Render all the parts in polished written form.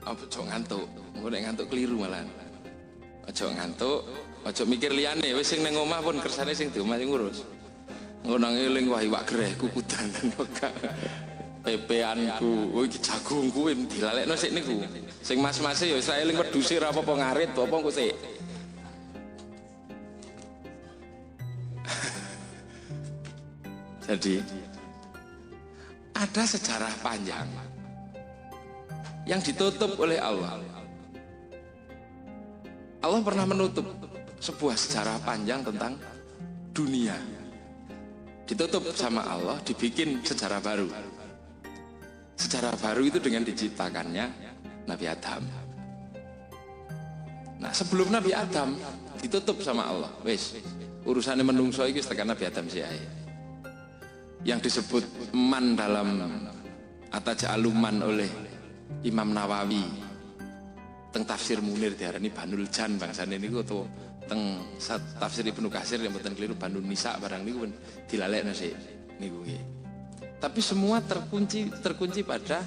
Ojo ngantuk, engko nek ngantuk keliru malah. Ojo ngantuk, ojo mikir liyane, wis sing ning omah pun kersane sing di omah ngurus. Engko nang eling wah iwak greh kukudan kok. Pepeanku, oh iki jagungku dilalekno sik niku. Sing mas-mase ya wis eling wedhuse ora apa-apa ngarit apa engko sik. Jadi ada sejarah panjang yang ditutup oleh Allah. Allah pernah menutup sebuah sejarah panjang tentang dunia. Ditutup sama Allah, dibikin sejarah baru. Sejarah baru itu dengan diciptakannya Nabi Adam. Nah, sebelum Nabi Adam ditutup sama Allah. Wis, urusannya menungso iki tekan Nabi Adam sih ae. Yang disebut man dalam Ataja'aluman oleh Imam Nawawi teng tafsir Munir diarani Banul Jan bangsane niku utawa teng tafsir Ibnu Katsir yang mboten keliru Banun Nisa barang niku pun dilalekno sik niku nggih. Tapi semua terkunci pada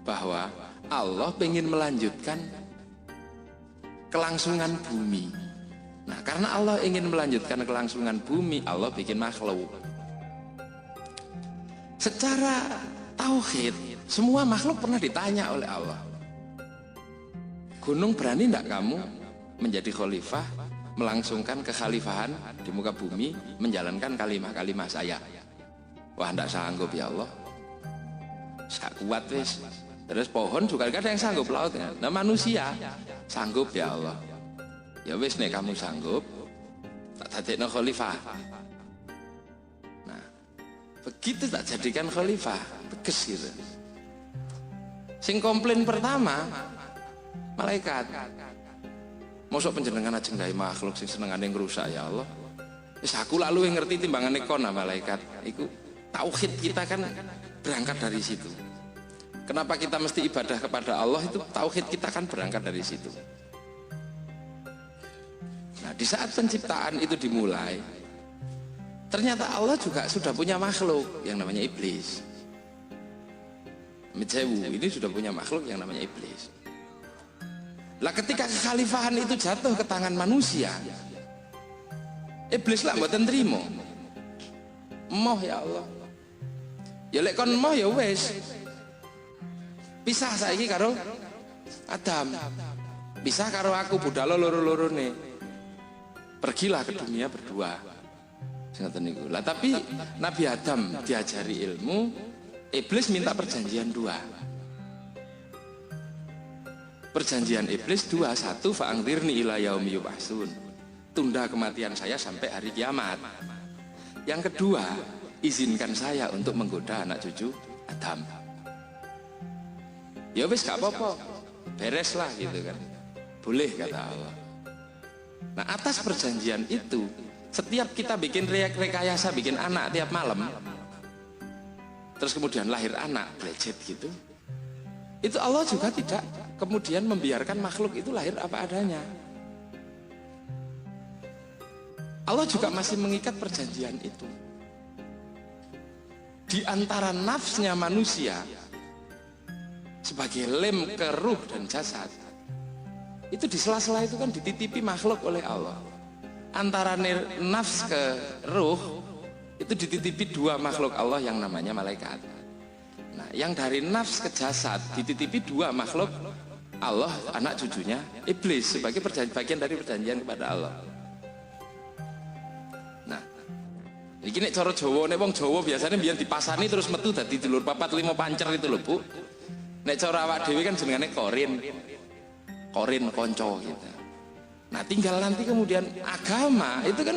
bahwa Allah ingin melanjutkan kelangsungan bumi. Nah, karena Allah ingin melanjutkan kelangsungan bumi, Allah bikin makhluk. Secara tauhid, semua makhluk pernah ditanya oleh Allah. Gunung, berani tidak kamu menjadi khalifah, melangsungkan kekhalifahan di muka bumi, menjalankan kalimah-kalimah saya? Wah, tidak sanggup ya Allah. Saya kuat wis. Terus pohon juga ada yang sanggup lautnya. Nah, manusia sanggup ya Allah. Ya wis nek kamu sanggup, tak dadekno khalifah. Begitu tak jadikan khalifah, tegas gitu. Sing komplain pertama malaikat. Mosok panjenengan ajeng gawe makhluk sing senengane ngrusak ya Allah. Wis aku lalu yang ngerti timbangane kon malaikat. Iku tauhid kita kan berangkat dari situ. Kenapa kita mesti ibadah kepada Allah itu tauhid kita kan berangkat dari situ. Nah, di saat penciptaan itu dimulai, ternyata Allah juga sudah punya makhluk yang namanya iblis. Mitsewu ini sudah punya makhluk yang namanya iblis. Lah ketika kekhalifahan itu jatuh ke tangan manusia, iblis lah mboten trimo. Moh ya Allah. Ya lek kon moh ya wis. Pisah saiki karo Adam. Pisah karo aku budal loro-lorone. Pergilah ke dunia berdua. Lah tapi Nabi Adam diajari ilmu, iblis minta perjanjian dua. Perjanjian iblis dua, satu fa'angzirni ila yaumi yub'atsun, tunda kematian saya sampai hari kiamat. Yang kedua, izinkan saya untuk menggoda anak cucu Adam. Ya wis gak apa-apa, beres lah gitu kan, boleh kata Allah. Nah, atas perjanjian itu, setiap kita bikin rekayasa bikin anak tiap malam, terus kemudian lahir anak becet gitu, itu Allah juga tidak kemudian membiarkan makhluk itu lahir apa adanya. Allah juga masih mengikat perjanjian itu. Di antara nafsnya manusia sebagai lem ke ruh dan jasad, itu di sela-sela itu kan dititipi makhluk oleh Allah. Antara nafs ke ruh itu dititipi dua makhluk Allah yang namanya malaikat. Nah, yang dari nafs ke jasad dititipi dua makhluk Allah, anak cucunya iblis, sebagai bagian dari perjanjian kepada Allah. Nah, ini nek cara Jawa, nek wong Jawa biasanya biar dipasani terus metu dadi dulur papat lima pancer itu lho Bu. Nek cara awak dhewe kan jenengane korin konco gitu. Nah, tinggal nanti kemudian agama itu kan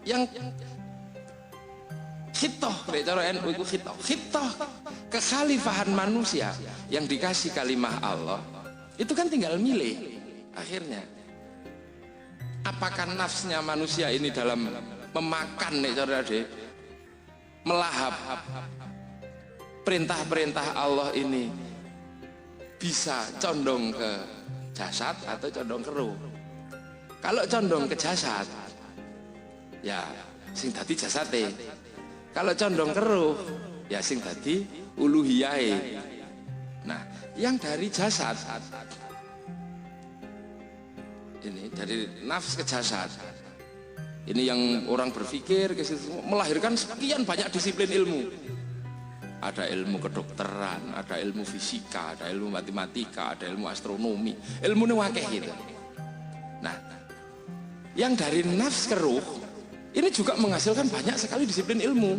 yang khitoh, cara NU itu khitoh kekhalifahan manusia yang dikasih kalimah Allah itu kan tinggal milih akhirnya. Apakah nafsnya manusia ini dalam memakan cara de melahap perintah-perintah Allah ini bisa condong ke jasad atau condong ke ruh. Kalau condong ke jasad, ya sing dadi jasate. Kalau condong ke ruh, ya sing dadi uluhiyahe. Nah, yang dari jasad ini, dari nafs ke jasad ini yang orang berpikir melahirkan sekian banyak disiplin ilmu. Ada ilmu kedokteran, ada ilmu fisika, ada ilmu matematika, ada ilmu astronomi, ilmu wakeh gitu. Nah, yang dari nafs ke ruh ini juga menghasilkan banyak sekali disiplin ilmu.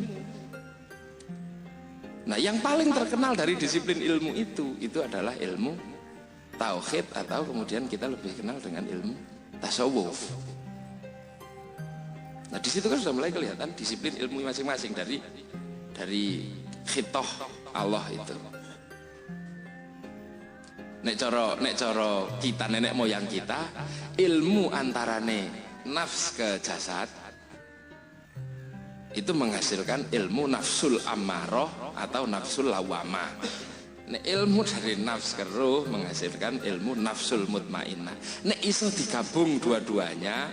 Nah, yang paling terkenal dari disiplin ilmu itu adalah ilmu tauhid, atau kemudian kita lebih kenal dengan ilmu tasawuf. Nah, di situ kan sudah mulai kelihatan disiplin ilmu masing-masing dari khitoh Allah itu. Nek coro kita, nenek moyang kita, ilmu antarane nafs ke jasad itu menghasilkan ilmu nafsul ammaroh atau nafsul lawamah. Nek ilmu dari nafs ke ruh menghasilkan ilmu nafsul mutmainnah. Nek iso digabung dua-duanya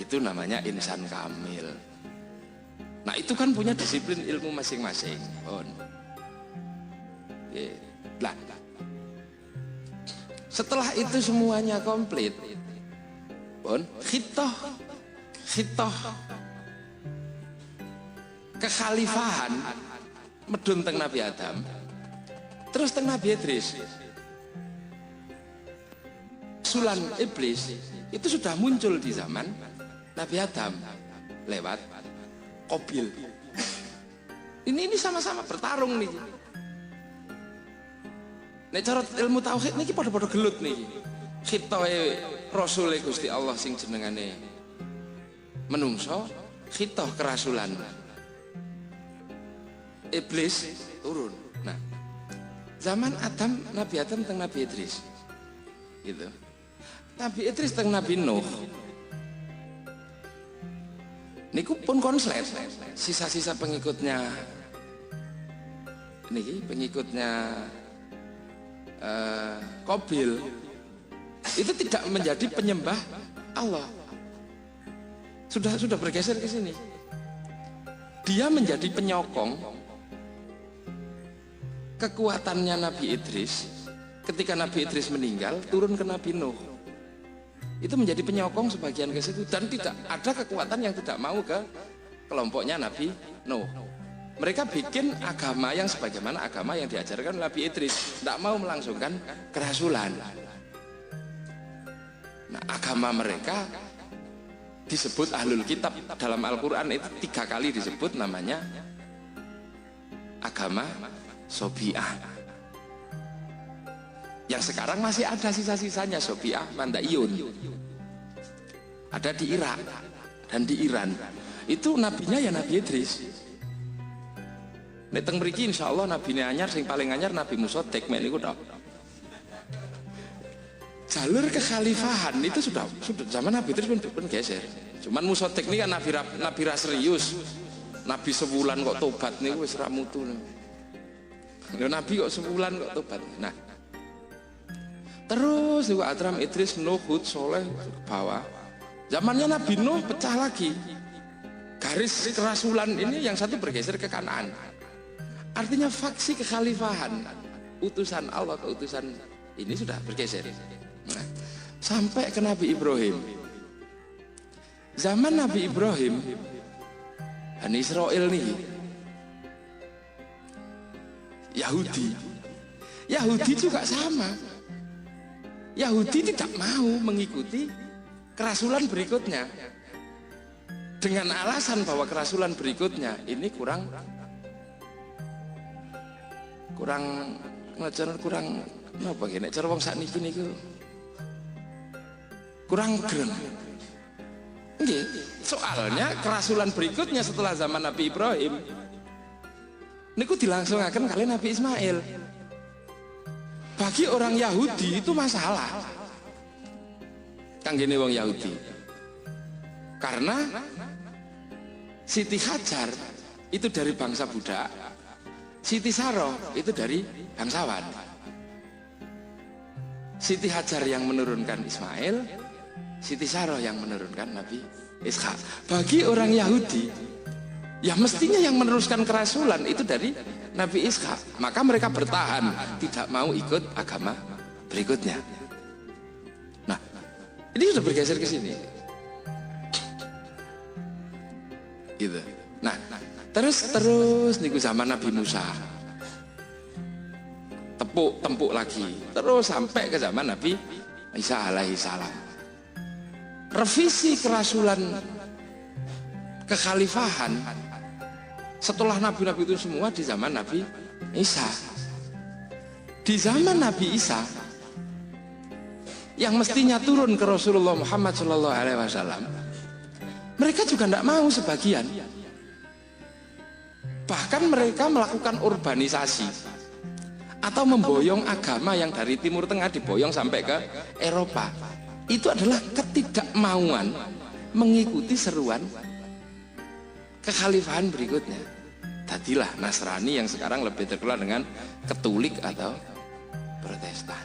itu namanya insan kamil. Nah, itu kan punya disiplin ilmu masing-masing. Nah, setelah itu semuanya komplit, khitoh kekhalifahan medun teng Nabi Adam, terus teng Nabi Idris. Sulan iblis itu sudah muncul di zaman Nabi Adam lewat Qabil. Ini sama-sama bertarung nih. Nek cara ilmu tauhid niki padha-padha gelut niki. Khitohe Rasul Gusti Allah sing jenengane menungso, khitoh kerasulan iblis turun. Nah, zaman Adam, Nabi Adam teng Nabi Idris. Gitu. Nabi Idris teng Nabi Nuh. Niku pun konslet, sisa-sisa pengikutnya niki, pengikutnya Qabil itu tidak menjadi penyembah Allah. Sudah bergeser ke sini. Dia menjadi penyokong kekuatannya Nabi Idris. Ketika Nabi Idris meninggal, turun ke Nabi Nuh. Itu menjadi penyokong sebagian ke situ, dan tidak ada kekuatan yang tidak mau ke kelompoknya Nabi Nuh. Mereka bikin agama yang sebagaimana agama yang diajarkan Nabi Idris, tidak mau melangsungkan kerasulan. Nah, agama mereka disebut Ahlul Kitab dalam Al-Quran, itu 3 kali disebut namanya agama Sobi'ah. Yang sekarang masih ada sisa-sisanya Sobi'ah Mandaiyun, ada di Irak dan di Iran. Itu nabinya ya Nabi Idris. Nek teng mriki insyaallah nabine anyar sing paling anyar Nabi Musa tekmek niku tok. Jalur kekhalifahan itu sudah zaman Nabi Idris pun geser. Cuman Musa tek ini kan nabi ra serius. Nabi sebulan kok tobat niku wis ra mutu. Lho Nabi kok sebulan kok tobat. Nah, terus juga Adram, Idris, Nuh, Hud, Soleh ke bawah. Zamannya Nabi Nuh pecah lagi. Garis kerasulan ini yang satu bergeser ke Kanaan. Artinya faksi kekhalifahan, utusan Allah ke utusan ini sudah bergeser. Nah, sampai ke Nabi Ibrahim. Zaman Nabi Ibrahim, Bani Israel nih, Yahudi juga sama. Yahudi tidak mau mengikuti kerasulan berikutnya dengan alasan bahwa kerasulan berikutnya ini kurang apa gini, cara wong sakniki niku kurang grem. Nggih, soalnya kerasulan berikutnya setelah zaman Nabi Ibrahim niku dilangsungaken kali Nabi Ismail. Bagi orang Yahudi itu masalah. Kanggene wong Yahudi. Karena Siti Hajar itu dari bangsa budak, Siti Saroh itu dari bangsawan. Siti Hajar yang menurunkan Ismail, Siti Saroh yang menurunkan Nabi Ishak. Bagi orang Yahudi, ya mestinya yang meneruskan kerasulan itu dari Nabi Ishak, maka mereka bertahan tidak mau ikut agama berikutnya. Nah, ini sudah bergeser ke sini. Gitu. Nah, terus niku zaman Nabi Musa. Tempuk lagi. Terus sampai ke zaman Nabi Isa alaihi salam. Revisi kerasulan kekhalifahan setelah nabi-nabi itu semua di zaman Nabi Isa. Di zaman Nabi Isa yang mestinya turun ke Rasulullah Muhammad SAW, mereka juga tidak mau sebagian. Bahkan mereka melakukan urbanisasi atau memboyong agama yang dari Timur Tengah diboyong sampai ke Eropa. Itu adalah ketidakmauan mengikuti seruan kekhalifahan berikutnya. Tadilah Nasrani yang sekarang lebih terkenal dengan Katolik atau Protestan.